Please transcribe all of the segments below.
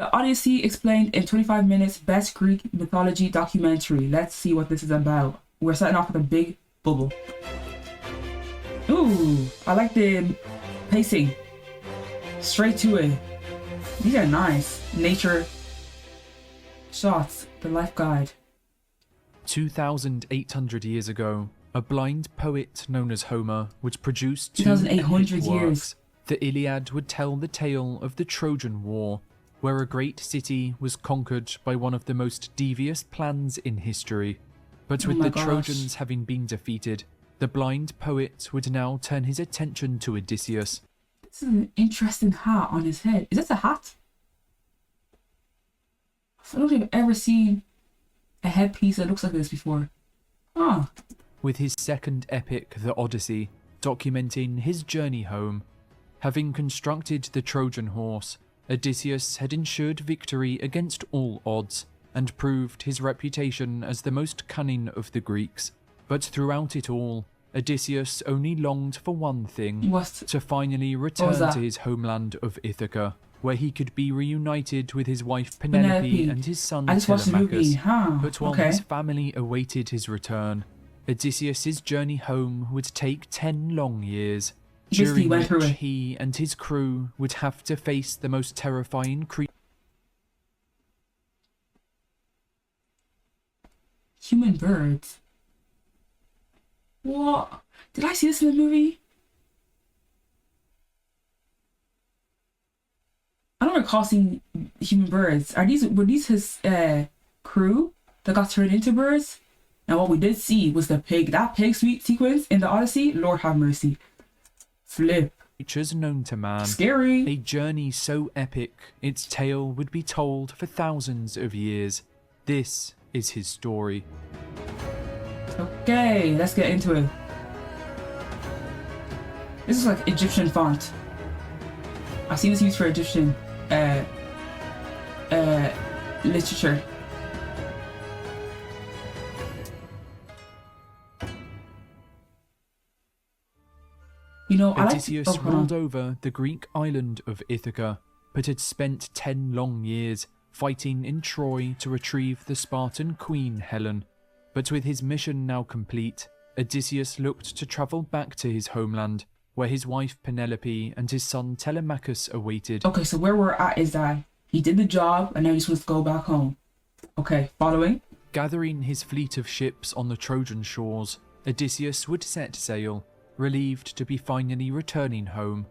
The Odyssey explained in 25 minutes, best Greek mythology documentary. Let's see what this is about. We're starting off with a big bubble. Ooh, I like the pacing. Straight to it. These are nice. Nature shots. The life guide. 2,800 years ago, a blind poet known as Homer would produce 2,800 years. The Iliad would tell the tale of the Trojan War, where a great city was conquered by one of the most devious plans in history. But with the Trojans having been defeated, the blind poet would now turn his attention to Odysseus. This is an interesting hat on his head. Is this a hat? I don't think I've ever seen a headpiece that looks like this before. Ah. With his second epic, the Odyssey, documenting his journey home. Having constructed the Trojan horse, Odysseus had ensured victory against all odds and proved his reputation as the most cunning of the Greeks. But throughout it all, Odysseus only longed for one thing, to finally return to his homeland of Ithaca, where he could be reunited with his wife Penelope and his son Telemachus. But while his family awaited his return, Odysseus' journey home would take 10 long years, during which he and his crew would have to face the most terrifying creatures. Human birds. What? Did I see this in the movie? I don't recall seeing human birds. Were these his crew that got turned into birds? And what we did see was that pig sequence in the Odyssey. Lord have mercy. Flip. Creatures known to man. Scary. A journey so epic, its tale would be told for thousands of years. This is his story. Okay, let's get into it. This is like Egyptian font. I've seen this used for Egyptian literature. You know, Odysseus ruled over the Greek island of Ithaca, but had spent 10 long years fighting in Troy to retrieve the Spartan queen Helen. But with his mission now complete, Odysseus looked to travel back to his homeland, where his wife Penelope and his son Telemachus awaited. Okay, so where we're at is that he did the job and now he just wants to go back home. Okay, following? Gathering his fleet of ships on the Trojan shores, Odysseus would set sail, relieved to be finally returning home.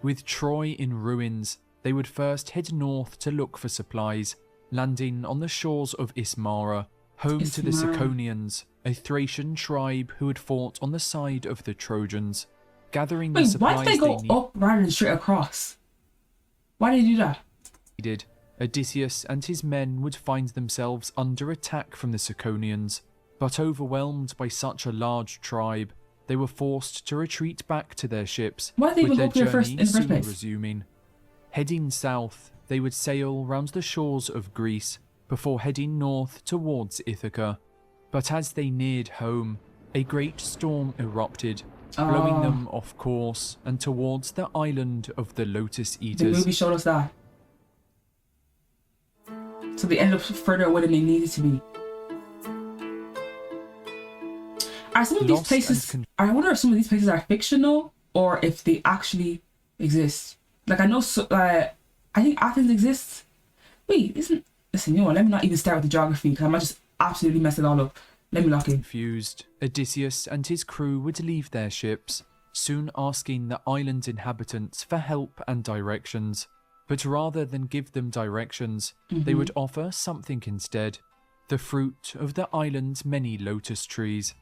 With Troy in ruins, they would first head north to look for supplies, landing on the shores of Ismara, home to the Ciconians, a Thracian tribe who had fought on the side of the Trojans. Gathering the supplies why did they go up rather than straight across? Why did they do that? Odysseus and his men would find themselves under attack from the Ciconians, but overwhelmed by such a large tribe, they were forced to retreat back to their ships, with their journey in the first place? Resuming. Heading south, they would sail round the shores of Greece before heading north towards Ithaca. But as they neared home, a great storm erupted, blowing them off course and towards the island of the Lotus Eaters. The movie showed us that. So they ended up further away than they needed to be. Are some of these places, I wonder if some of these places are fictional or if they actually exist. Like I know, I think Athens exists. Wait, listen, you know what, let me not even start with the geography because I might just absolutely mess it all up. Let me lock in. Confused, Odysseus and his crew would leave their ships, soon asking the island inhabitants for help and directions. But rather than give them directions, they would offer something instead, the fruit of the island's many lotus trees.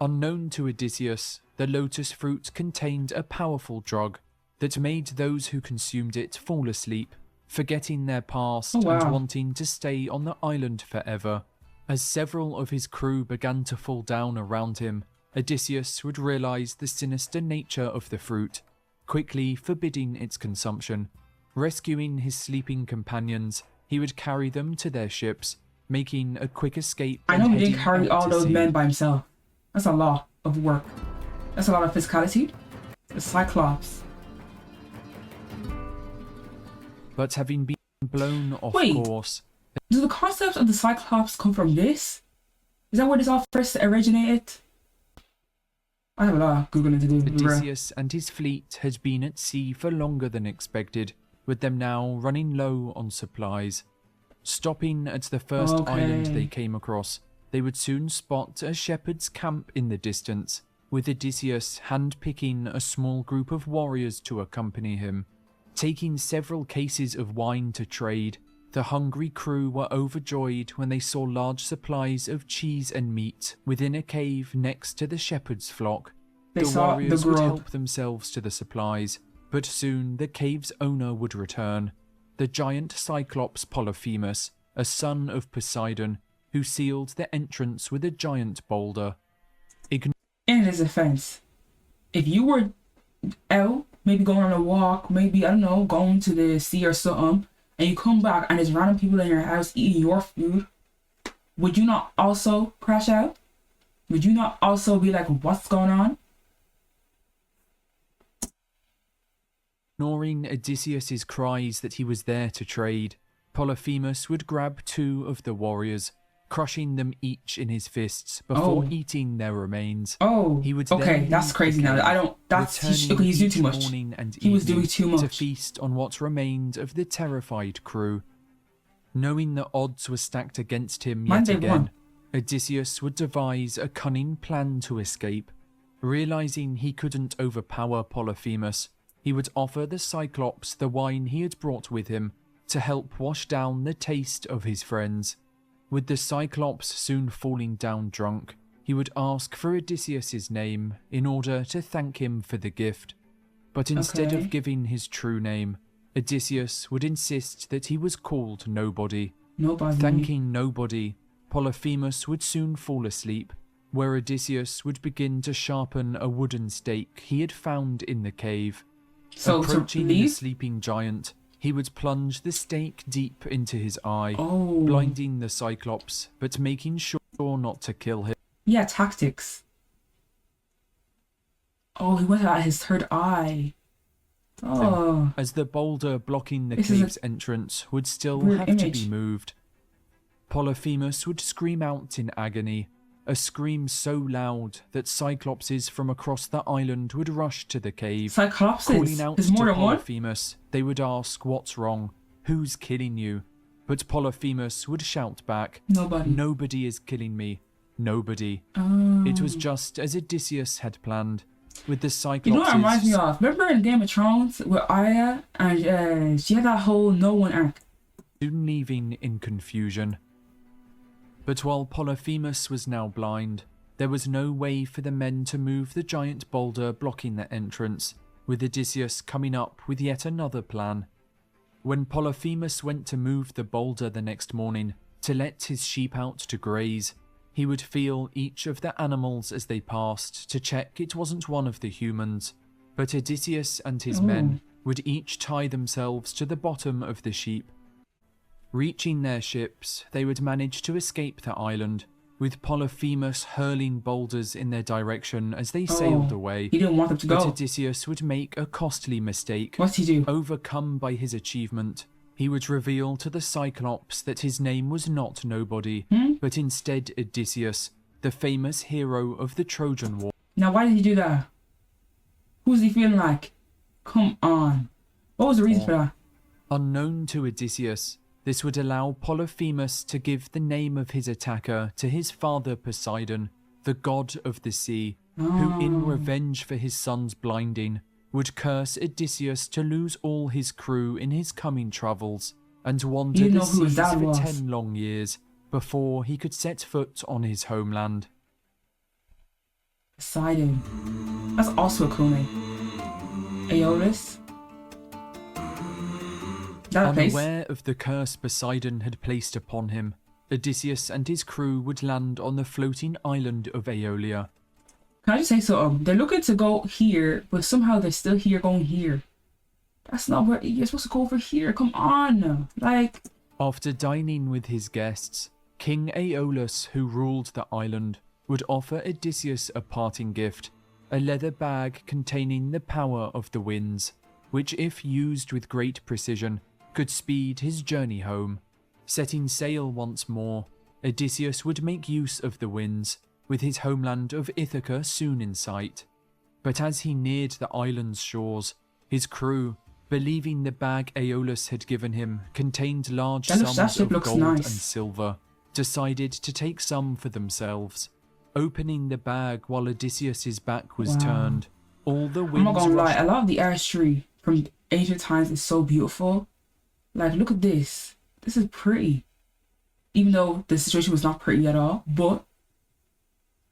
Unknown to Odysseus, the lotus fruit contained a powerful drug that made those who consumed it fall asleep, forgetting their past and wanting to stay on the island forever. As several of his crew began to fall down around him, Odysseus would realize the sinister nature of the fruit, quickly forbidding its consumption. Rescuing his sleeping companions, he would carry them to their ships, making a quick escape. I know he didn't carry all those men by himself. That's a lot of work. That's a lot of physicality. The Cyclops. But having been blown off Wait. course. Do the concept of the Cyclops come from this? Is that where this all first originated? I have a lot of Googling to do. Odysseus and his fleet had been at sea for longer than expected, with them now running low on supplies. Stopping at the first island they came across, they would soon spot a shepherd's camp in the distance, with Odysseus hand-picking a small group of warriors to accompany him. Taking several cases of wine to trade, the hungry crew were overjoyed when they saw large supplies of cheese and meat within a cave next to the shepherd's flock. The warriors would help themselves to the supplies, but soon the cave's owner would return, the giant Cyclops Polyphemus, a son of Poseidon, who sealed the entrance with a giant boulder. In his defense, if you were out, maybe going on a walk, maybe, I don't know, going to the sea or something, and you come back and there's random people in your house eating your food, would you not also crash out? Would you not also be like, what's going on? Ignoring Odysseus's cries that he was there to trade, Polyphemus would grab 2 of the warriors, crushing them each in his fists before eating their remains. He would that's crazy now. I don't. That's he's doing too much. He was doing too much to feast on what remained of the terrified crew. Knowing the odds were stacked against him yet again, Odysseus would devise a cunning plan to escape. Realizing he couldn't overpower Polyphemus, he would offer the Cyclops the wine he had brought with him to help wash down the taste of his friends. With the Cyclops soon falling down drunk, he would ask for Odysseus's name in order to thank him for the gift. But instead of giving his true name, Odysseus would insist that he was called Nobody. Thanking Nobody, Polyphemus would soon fall asleep, where Odysseus would begin to sharpen a wooden stake he had found in the cave. Approaching the sleeping giant, he would plunge the stake deep into his eye, blinding the Cyclops, but making sure not to kill him. Yeah, tactics. He went at his third eye. As the boulder blocking the cave's entrance would still have to be moved. Polyphemus would scream out in agony, a scream so loud that Cyclopses from across the island would rush to the cave. Calling out to Polyphemus, they would ask what's wrong, who's killing you? But Polyphemus would shout back, Nobody is killing me. Nobody. It was just as Odysseus had planned, with the Cyclopses... You know what it reminds me of? Remember in Game of Thrones with Arya and she had that whole no one arc? Soon leaving in confusion. But while Polyphemus was now blind, there was no way for the men to move the giant boulder blocking the entrance, with Odysseus coming up with yet another plan. When Polyphemus went to move the boulder the next morning to let his sheep out to graze, he would feel each of the animals as they passed to check it wasn't one of the humans, but Odysseus and his men would each tie themselves to the bottom of the sheep. Reaching their ships, they would manage to escape the island, with Polyphemus hurling boulders in their direction as they sailed away. He didn't want them to go. But Odysseus would make a costly mistake. What'd he do? Overcome by his achievement, he would reveal to the Cyclops that his name was not Nobody, but instead Odysseus, the famous hero of the Trojan War. Now why did he do that? Who's he feeling like? Come on. What was the reason for that? Unknown to Odysseus, this would allow Polyphemus to give the name of his attacker to his father Poseidon, the god of the sea, who in revenge for his son's blinding, would curse Odysseus to lose all his crew in his coming travels, and wander the seas for 10 long years, before he could set foot on his homeland. Poseidon. That's also a cool name. Aeolus. Unaware of the curse Poseidon had placed upon him, Odysseus and his crew would land on the floating island of Aeolia. Can I just say something? They're looking to go here, but somehow they're still here going here. That's not where you're supposed to go over here. Come on. After dining with his guests, King Aeolus, who ruled the island, would offer Odysseus a parting gift, a leather bag containing the power of the winds, which if used with great precision, could speed his journey home. Setting sail once more, Odysseus would make use of the winds, with his homeland of Ithaca soon in sight. But as he neared the island's shores, his crew, believing the bag Aeolus had given him contained large sums of gold and silver, decided to take some for themselves. Opening the bag while Odysseus's back was turned, all the winds. I'm not gonna lie, a lot of the artistry from ancient times is so beautiful. Like, look at this. This is pretty. Even though the situation was not pretty at all, but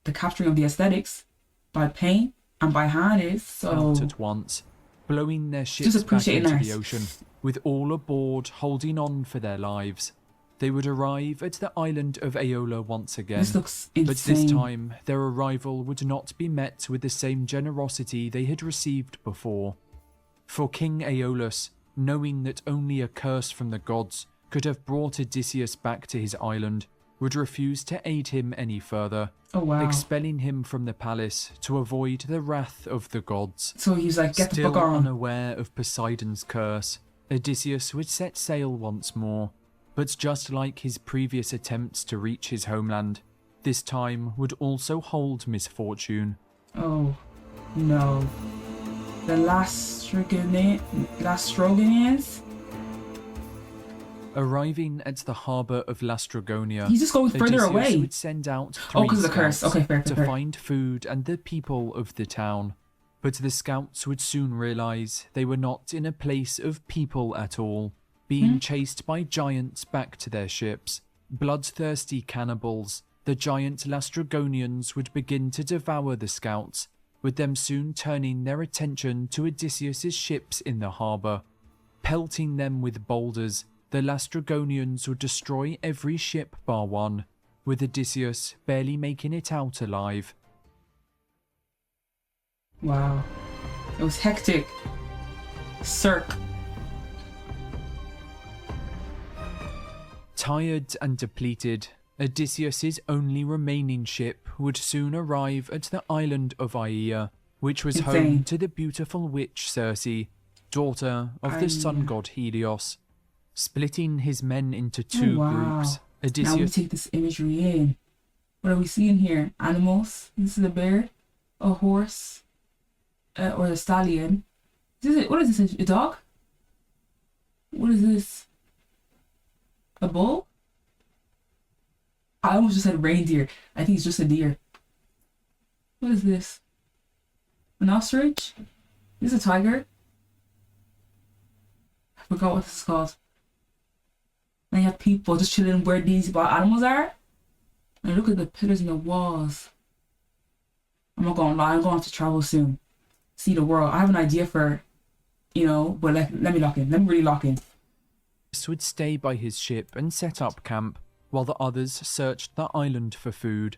the capturing of the aesthetics by paint and by hand is so. Out at once, blowing their ships back into the ocean, with all aboard holding on for their lives. They would arrive at the island of Aeola once again. This looks insane. But this time, their arrival would not be met with the same generosity they had received before. For King Aeolus, knowing that only a curse from the gods could have brought Odysseus back to his island, would refuse to aid him any further, expelling him from the palace to avoid the wrath of the gods. So he's like, get the fuck on. Still unaware of Poseidon's curse, Odysseus would set sail once more, but just like his previous attempts to reach his homeland, this time would also hold misfortune. Oh, no. The Lastrogonians? Arriving at the harbour of Lastragonia, he's just going further away. Would send out three because of the curse. Okay, fair. To find food and the people of the town. But the scouts would soon realise they were not in a place of people at all, being chased by giants back to their ships. Bloodthirsty cannibals, the giant Lastragonians would begin to devour the scouts, with them soon turning their attention to Odysseus's ships in the harbour. Pelting them with boulders, the Lastragonians would destroy every ship bar one, with Odysseus barely making it out alive. Wow. It was hectic. Cirque. Tired and depleted, Odysseus's only remaining ship would soon arrive at the island of Aeaea, which was home to the beautiful witch Circe, daughter of the sun god Helios. Splitting his men into two groups, Odysseus... Now we take this imagery in. What are we seeing here? Animals. This is a bear, a horse, or a stallion. What is this? A dog? What is this? A bull? I almost just said reindeer. I think it's just a deer. What is this? An ostrich? Is this a tiger? I forgot what this is called. And you have people just chilling where these wild animals are. And look at the pillars and the walls. I'm not gonna lie, I'm going to travel soon. See the world. I have an idea for, but let me lock in. Let me really lock in. Would stay by his ship and set up camp, while the others searched the island for food.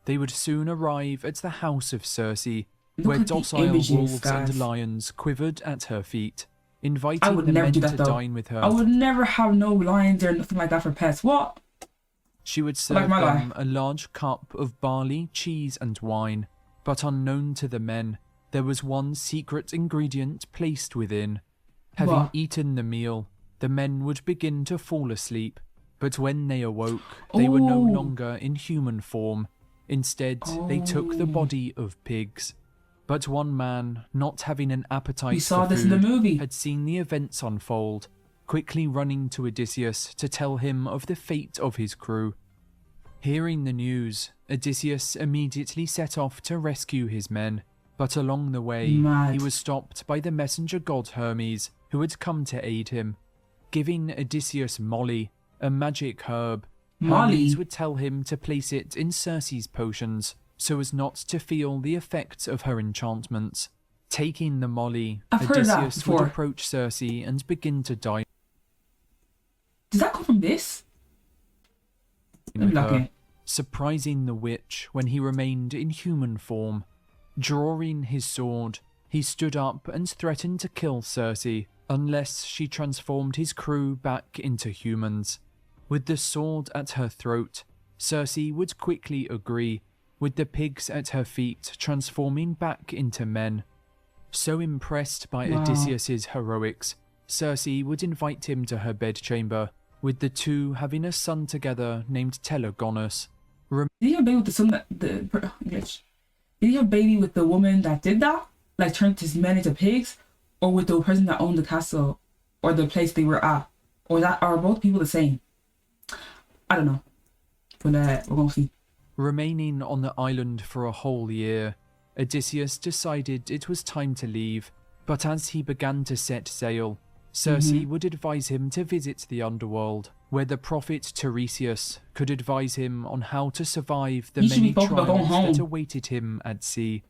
They would soon arrive at the house of Circe, where docile wolves and lions quivered at her feet, inviting the men to dine with her. I would never have no lions or nothing like that for pets. What? She would serve them a large cup of barley, cheese and wine, but unknown to the men, there was one secret ingredient placed within. Having eaten the meal, the men would begin to fall asleep, but when they awoke, they were no longer in human form. Instead, they took the body of pigs. But one man, not having an appetite for food, had seen the events unfold, quickly running to Odysseus to tell him of the fate of his crew. Hearing the news, Odysseus immediately set off to rescue his men, but along the way, he was stopped by the messenger god Hermes, who had come to aid him. Giving Odysseus Molly, a magic herb, Hermes would tell him to place it in Circe's potions, so as not to feel the effects of her enchantments. Taking the Molly, Odysseus would approach Circe and begin to dine. Does that come from this? Surprising the witch when he remained in human form. Drawing his sword, he stood up and threatened to kill Circe, unless she transformed his crew back into humans. With the sword at her throat, Circe would quickly agree, with the pigs at her feet transforming back into men. So impressed by Odysseus's heroics, Circe would invite him to her bedchamber, with the two having a son together named Telegonus. Did he have a baby with the son that English? Did he have a baby with the woman that did that, like turned his men into pigs, or with the person that owned the castle or the place they were at, or are both people the same? I don't know, but we're gonna see. Remaining on the island for a whole year, Odysseus decided it was time to leave, but as he began to set sail, Circe would advise him to visit the underworld, where the prophet Tiresias could advise him on how to survive the many trials that awaited him at sea.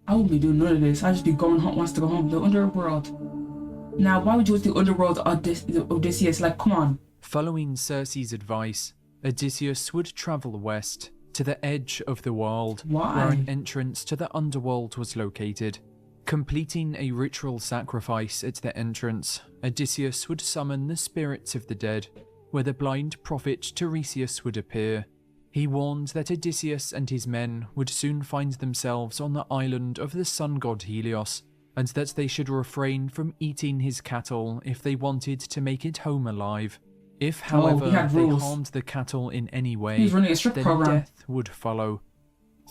I wouldn't be doing none of this. I'd just be going home, wants to go home. The underworld. Now, why would you go to the underworld, Odysseus? Like, come on. Following Circe's advice, Odysseus would travel west to the edge of the world, where an entrance to the underworld was located. Completing a ritual sacrifice at the entrance, Odysseus would summon the spirits of the dead, where the blind prophet Tiresias would appear. He warned that Odysseus and his men would soon find themselves on the island of the sun god Helios, and that they should refrain from eating his cattle if they wanted to make it home alive. If, however, they harmed the cattle in any way, then death would follow.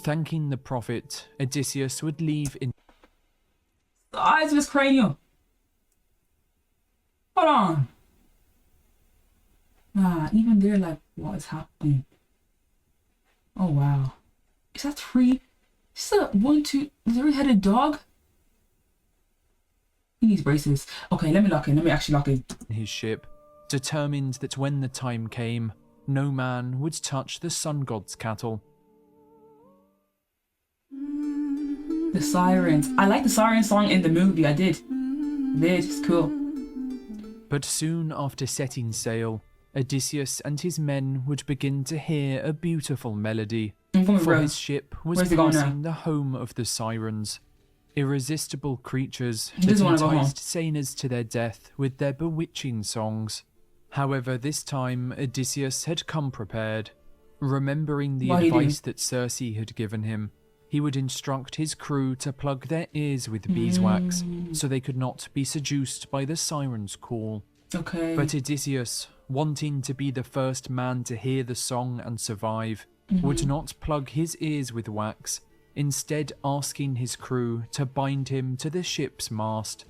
Thanking the prophet, Odysseus would leave in the eyes of his cranium. Hold on. Even they're like, what is happening? Oh wow. Is that 3? Is that 1, 2? Is there a headed dog? He needs braces. Okay, let me lock in. Let me actually lock in. His ship, determined that when the time came, no man would touch the sun god's cattle. The sirens. I like the siren song in the movie. I did. It's cool. But soon after setting sail, Odysseus and his men would begin to hear a beautiful melody, for his ship was passing the home of the sirens, irresistible creatures that enticed sailors to their death with their bewitching songs. However, this time Odysseus had come prepared. Remembering the advice that Circe had given him, he would instruct his crew to plug their ears with beeswax so they could not be seduced by the siren's call. Okay. But Odysseus, wanting to be the first man to hear the song and survive, would not plug his ears with wax, instead asking his crew to bind him to the ship's mast.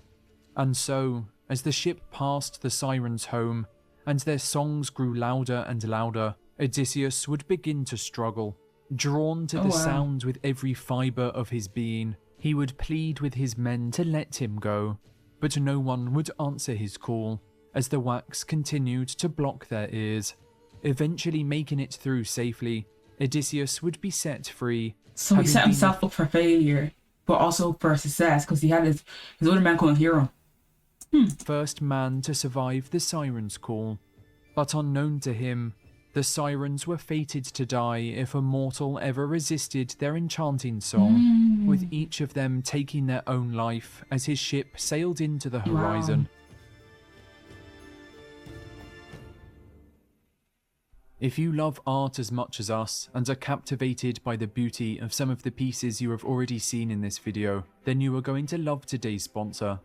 And so, as the ship passed the sirens' home, and their songs grew louder and louder, Odysseus would begin to struggle. Drawn to the sound with every fibre of his being, he would plead with his men to let him go, but no one would answer his call, as the wax continued to block their ears. Eventually making it through safely, Odysseus would be set free. So he set himself up for failure, but also for success, because he had his other man couldn't hear him. First man to survive the siren's call, but unknown to him, the sirens were fated to die if a mortal ever resisted their enchanting song, with each of them taking their own life as his ship sailed into the horizon. If you love art as much as us and are captivated by the beauty of some of the pieces you have already seen in this video, then you are going to love today's sponsor.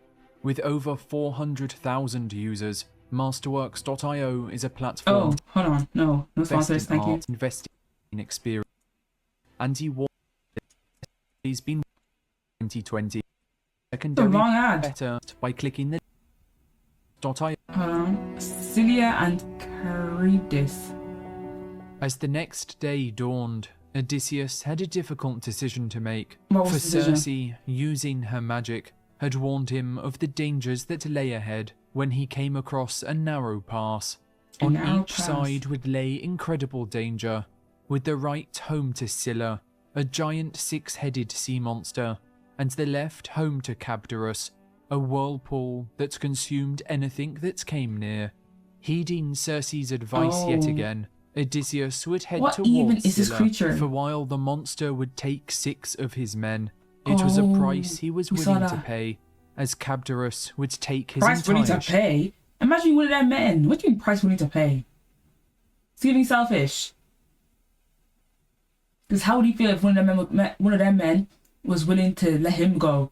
With over 400,000 users, Masterworks.io is a platform. Oh, hold on. No sponsors, thank you. Investing in experience. Andy-Warhol has been 2020. The wrong ad. Better by clicking the .io. Hold on. Celia and Charybdis. As the next day dawned, Odysseus had a difficult decision to make. For Circe, using her magic, had warned him of the dangers that lay ahead when he came across a narrow pass. On each side would lay incredible danger, with the right home to Scylla, a giant 6-headed sea monster, and the left home to Cabderus, a whirlpool that consumed anything that came near. Heeding Circe's advice yet again, Odysseus would head towards Scylla, for while the monster would take 6 of his men, it was a price he was willing to pay, as Cabderus would take his price willing to pay? Imagine one of them men. What do you mean price willing to pay? It's getting selfish. Because how would he feel if one of them men was willing to let him go?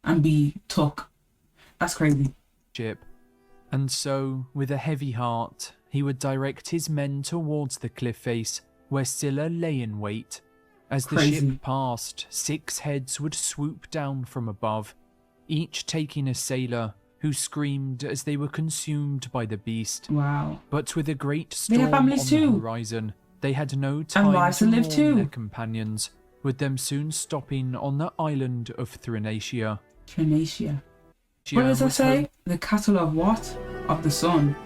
and be took. That's crazy. Ship. And so, with a heavy heart, he would direct his men towards the cliff face where Scylla lay in wait. As the ship passed, 6 heads would swoop down from above, each taking a sailor who screamed as they were consumed by the beast. Wow. But with a great storm on the horizon, they had no time to mourn their companions, with them soon stopping on the island of Thrinacia. Thrinacia. What does that say? The cattle of what? Of the sun.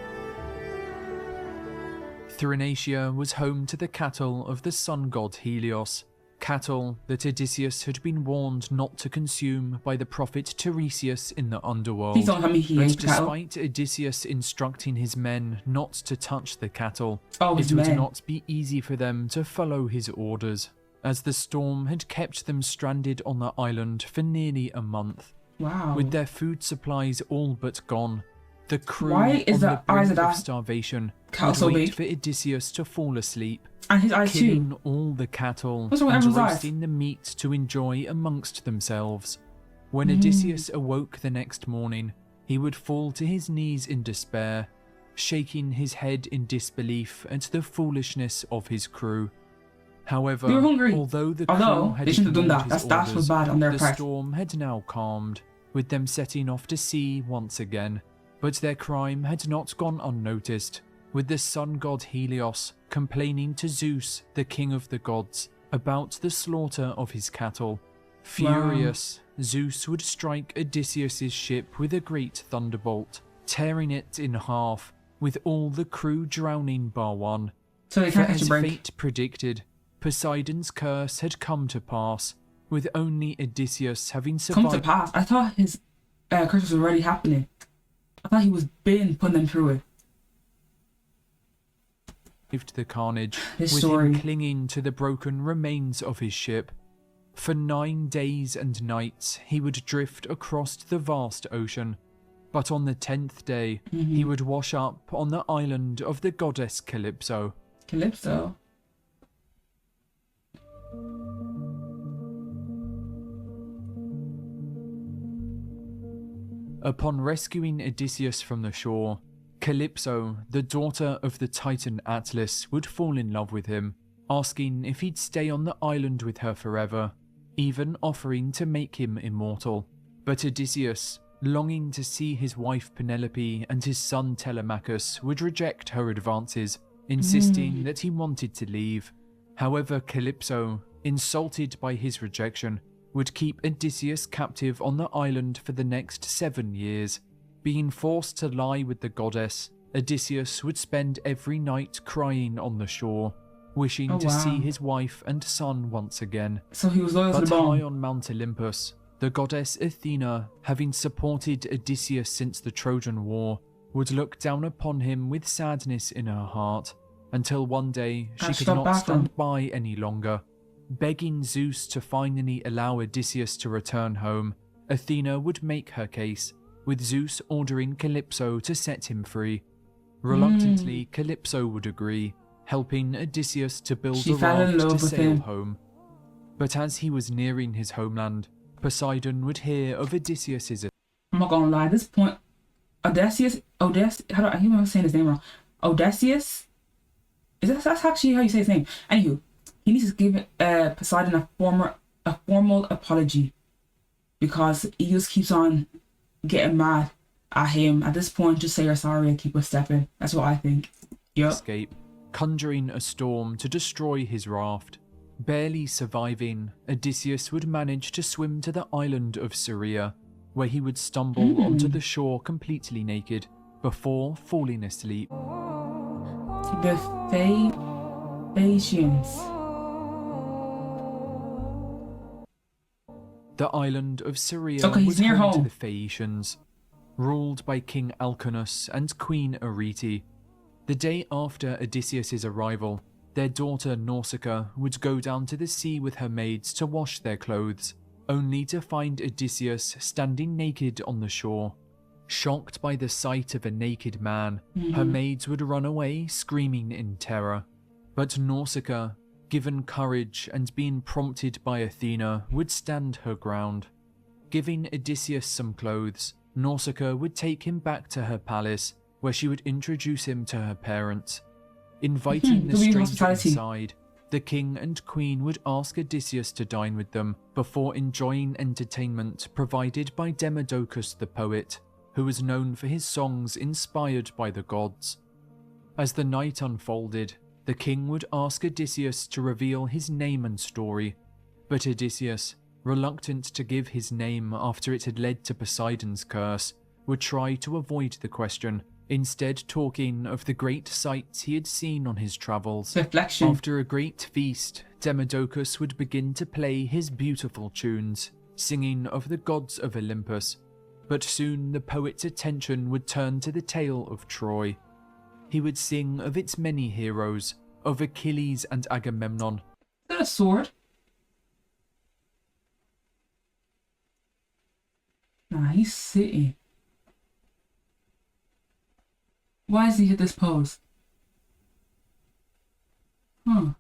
Thrinacia was home to the cattle of the sun god Helios, cattle that Odysseus had been warned not to consume by the prophet Tiresias in the underworld. Please don't tell me he ate despite Odysseus instructing his men not to touch the cattle, it would not be easy for them to follow his orders, as the storm had kept them stranded on the island for nearly a month. Wow. With their food supplies all but gone, the crew on the brink of starvation would wait for Odysseus to fall asleep, and his eyes killing all the cattle and roasting the meat to enjoy amongst themselves. When Odysseus awoke the next morning, he would fall to his knees in despair, shaking his head in disbelief at the foolishness of his crew. However, although the crew had ignored his orders, the storm had now calmed, with them setting off to sea once again. But their crime had not gone unnoticed, with the sun god Helios complaining to Zeus, the king of the gods, about the slaughter of his cattle. Furious, Zeus would strike Odysseus' ship with a great thunderbolt, tearing it in half, with all the crew drowning bar one. So they can't catch a break. Fate predicted, Poseidon's curse had come to pass, with only Odysseus having survived. Come to pass? I thought his curse was already happening. I thought he was putting them through it. The carnage, with him clinging to the broken remains of his ship. For 9 days and nights he would drift across the vast ocean, but on the 10th day he would wash up on the island of the goddess Calypso. Calypso? Upon rescuing Odysseus from the shore, Calypso, the daughter of the Titan Atlas, would fall in love with him, asking if he'd stay on the island with her forever, even offering to make him immortal. But Odysseus, longing to see his wife Penelope and his son Telemachus, would reject her advances, insisting that he wanted to leave. However, Calypso, insulted by his rejection, would keep Odysseus captive on the island for the next 7 years. Being forced to lie with the goddess, Odysseus would spend every night crying on the shore, wishing to see his wife and son once again. So he was loyal to the bone. But high on Mount Olympus, the goddess Athena, having supported Odysseus since the Trojan War, would look down upon him with sadness in her heart, until one day she could not stand by any longer. Begging Zeus to finally allow Odysseus to return home, Athena would make her case, with Zeus ordering Calypso to set him free. Reluctantly, Calypso would agree, helping Odysseus to build a raft to sail home. But as he was nearing his homeland, Poseidon would hear of Odysseus's... I'm not gonna lie, at this point, Odysseus, how do I keep on saying his name wrong? Odysseus? That's actually how you say his name. Anywho, he needs to give Poseidon a formal apology, because he just keeps on getting mad at him. At this point, just say you're sorry and keep a stepping. That's what I think. Yep. Escape, conjuring a storm to destroy his raft. Barely surviving, Odysseus would manage to swim to the island of Syria, where he would stumble onto the shore completely naked, before falling asleep. The Phaeacians. The island of Syria was near home home to the Phaeacians, ruled by King Alcinous and Queen Arete. The day after Odysseus' arrival, their daughter Nausicaa would go down to the sea with her maids to wash their clothes, only to find Odysseus standing naked on the shore. Shocked by the sight of a naked man, her maids would run away screaming in terror. But Nausicaa, given courage and being prompted by Athena, would stand her ground. Giving Odysseus some clothes, Nausicaa would take him back to her palace, where she would introduce him to her parents. Inviting the stranger inside, the king and queen would ask Odysseus to dine with them before enjoying entertainment provided by Demodocus the poet, who was known for his songs inspired by the gods. As the night unfolded, the king would ask Odysseus to reveal his name and story, but Odysseus, reluctant to give his name after it had led to Poseidon's curse, would try to avoid the question, instead talking of the great sights he had seen on his travels. Reflection. After a great feast, Demodocus would begin to play his beautiful tunes, singing of the gods of Olympus, but soon the poet's attention would turn to the tale of Troy. He would sing of its many heroes, of Achilles and Agamemnon. Is that a sword? Nah, he's sitting. Why does he hit this pose? And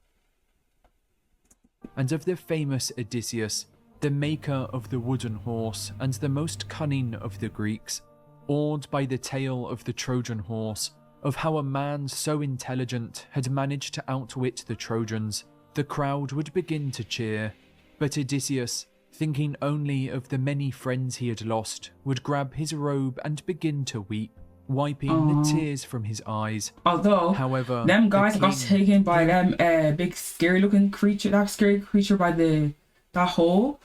of the famous Odysseus, the maker of the wooden horse and the most cunning of the Greeks, awed by the tale of the Trojan horse, of how a man so intelligent had managed to outwit the Trojans, the crowd would begin to cheer, but Odysseus, thinking only of the many friends he had lost, would grab his robe and begin to weep, wiping the tears from his eyes. Although, however, them guys got taken by them big scary looking creature, that scary creature by that hole.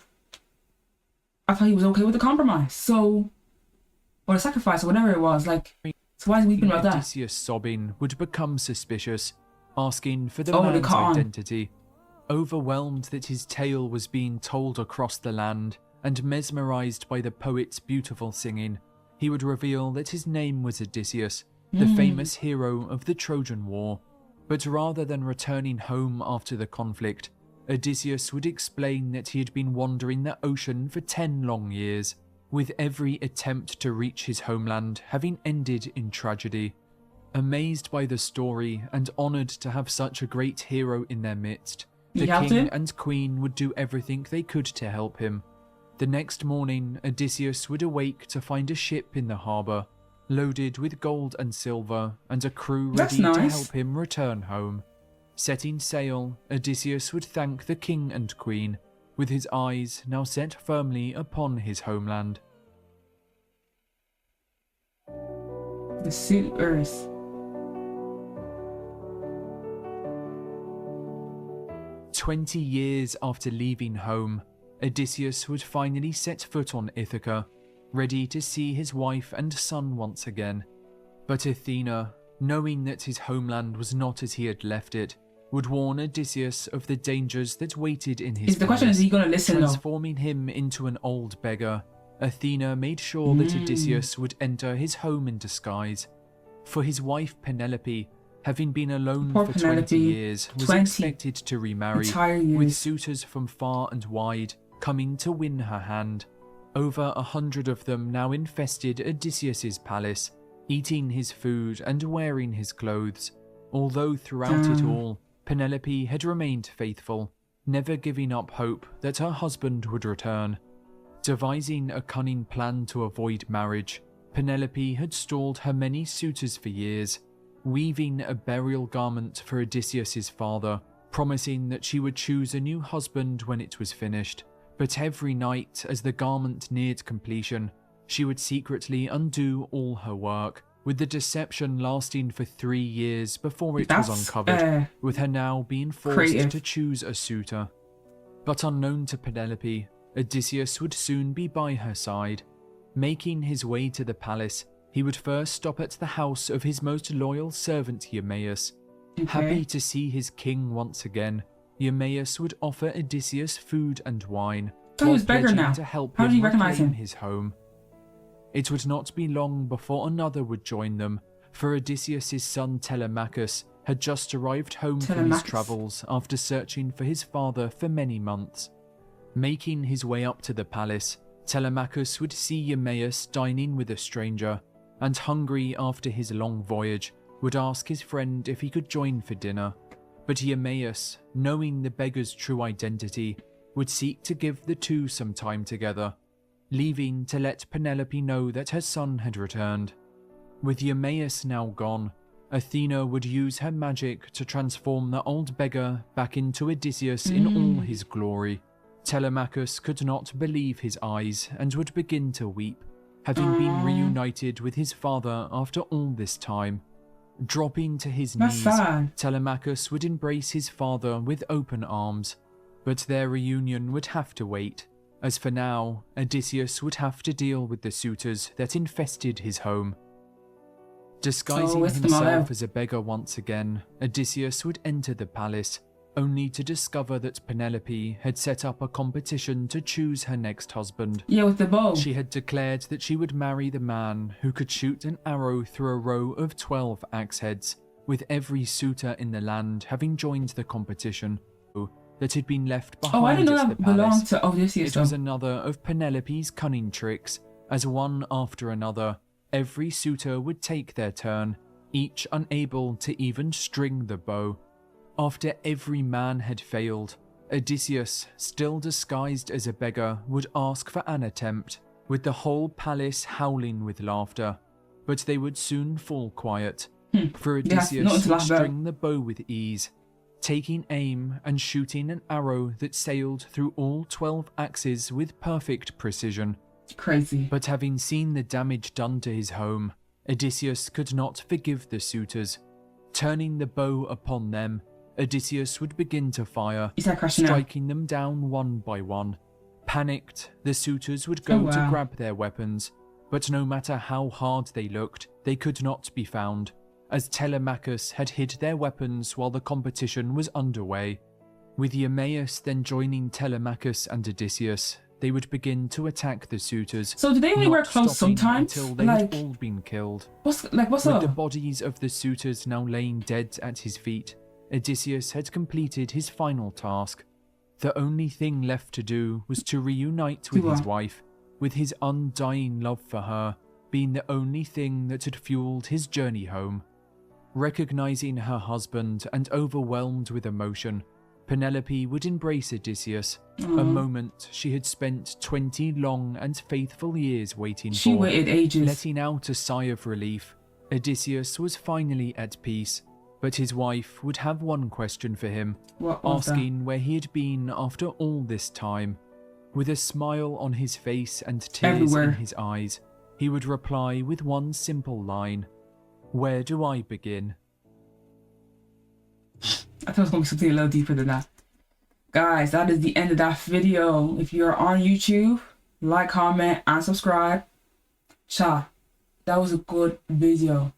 I thought he was okay with the compromise, so, or the sacrifice, or whatever it was, like, so why is he weeping about that? Odysseus sobbing would become suspicious, asking for the man's identity. Overwhelmed that his tale was being told across the land, and mesmerized by the poet's beautiful singing, he would reveal that his name was Odysseus, the famous hero of the Trojan War. But rather than returning home after the conflict, Odysseus would explain that he had been wandering the ocean for 10 long years, with every attempt to reach his homeland having ended in tragedy. Amazed by the story and honoured to have such a great hero in their midst, the king and queen would do everything they could to help him. The next morning, Odysseus would awake to find a ship in the harbour, loaded with gold and silver, and a crew ready to help him return home. Setting sail, Odysseus would thank the king and queen, with his eyes now set firmly upon his homeland. The sea earth. 20 years after leaving home, Odysseus would finally set foot on Ithaca, ready to see his wife and son once again. But Athena, knowing that his homeland was not as he had left it, would warn Odysseus of the dangers that waited in his The question is he going to listen transforming him into an old beggar. Athena made sure that Odysseus would enter his home in disguise. For his wife Penelope, having been alone for 20 years, was expected to remarry, with suitors from far and wide coming to win her hand. Over 100 of them now infested Odysseus's palace, eating his food and wearing his clothes, although throughout it all, Penelope had remained faithful, never giving up hope that her husband would return. Devising a cunning plan to avoid marriage, Penelope had stalled her many suitors for years, weaving a burial garment for Odysseus's father, promising that she would choose a new husband when it was finished. But every night, as the garment neared completion, she would secretly undo all her work, with the deception lasting for 3 years before it was uncovered, with her now being forced to choose a suitor. But unknown to Penelope, Odysseus would soon be by her side. Making his way to the palace, he would first stop at the house of his most loyal servant Eumaeus. Happy to see his king once again, Eumaeus would offer Odysseus food and wine, he was beggar now. To help How him did he recognize reclaim him? His home. It would not be long before another would join them, for Odysseus's son Telemachus had just arrived home from his travels after searching for his father for many months. Making his way up to the palace, Telemachus would see Eumaeus dining with a stranger, and hungry after his long voyage, would ask his friend if he could join for dinner. But Eumaeus, knowing the beggar's true identity, would seek to give the two some time together. leaving to let Penelope know that her son had returned. With Eumaeus now gone, Athena would use her magic to transform the old beggar back into Odysseus in all his glory. Telemachus could not believe his eyes and would begin to weep, having been reunited with his father after all this time. Dropping to his knees, Telemachus would embrace his father with open arms, but their reunion would have to wait, as for now, Odysseus would have to deal with the suitors that infested his home. Disguising himself as a beggar once again, Odysseus would enter the palace, only to discover that Penelope had set up a competition to choose her next husband. Yeah, with the bow. She had declared that she would marry the man who could shoot an arrow through a row of 12 axe heads, with every suitor in the land having joined the competition that had been left behind. Oh, I didn't know at that the palace. belonged to Odysseus. It was another of Penelope's cunning tricks, as one after another, every suitor would take their turn, each unable to even string the bow. After every man had failed, Odysseus, still disguised as a beggar, would ask for an attempt, with the whole palace howling with laughter. But they would soon fall quiet, for Odysseus would string the bow with ease, taking aim and shooting an arrow that sailed through all 12 axes with perfect precision. Crazy. But having seen the damage done to his home, Odysseus could not forgive the suitors. Turning the bow upon them, Odysseus would begin to fire, striking them down one by one. Panicked, the suitors would go to grab their weapons, but no matter how hard they looked, they could not be found, as Telemachus had hid their weapons while the competition was underway. With Eumaeus then joining Telemachus and Odysseus, they would begin to attack the suitors. So do they only wear clothes sometimes? Until they had all been killed. What's With up? the bodies of the suitors now laying dead at his feet, Odysseus had completed his final task. The only thing left to do was to reunite with his wife, with his undying love for her being the only thing that had fueled his journey home. Recognizing her husband and overwhelmed with emotion, Penelope would embrace Odysseus, a moment she had spent 20 long and faithful years waiting for. She waited ages. Letting out a sigh of relief, Odysseus was finally at peace, but his wife would have one question for him, asking where he had been after all this time. With a smile on his face and tears in his eyes, he would reply with one simple line: "Where do I begin?" I thought it was going to be something a little deeper than that. Guys, that is the end of that video. If you're on YouTube, like, comment, and subscribe. Cha, that was a good video.